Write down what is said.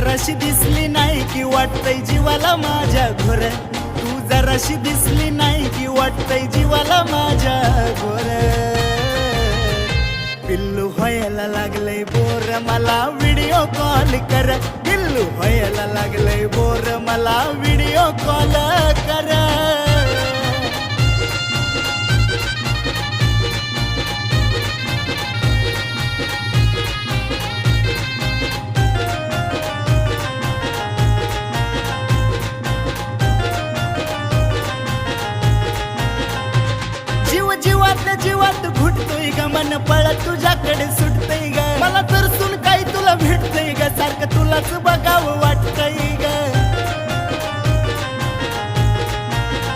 जराशी दिसली नाही की वाटतंय जीवाला माझ्या घोर, तू जराशी दिसली नाही की वाटतंय जीवाला माझ्या घोर. पिल्लू व्हायला लागलंय बोर मला व्हिडिओ कॉल कर, पिल्लू व्हायला लागलंय बोर मला व्हिडिओ कॉल कर. जीव जीवातल्या जीवात घुटतोय ग मन पळत तुझ्याकडे सुटतंय ग, मला तर सुन काही तुला भेटतंय ग, सारखं तुलाच बघावं वाटतंय ग.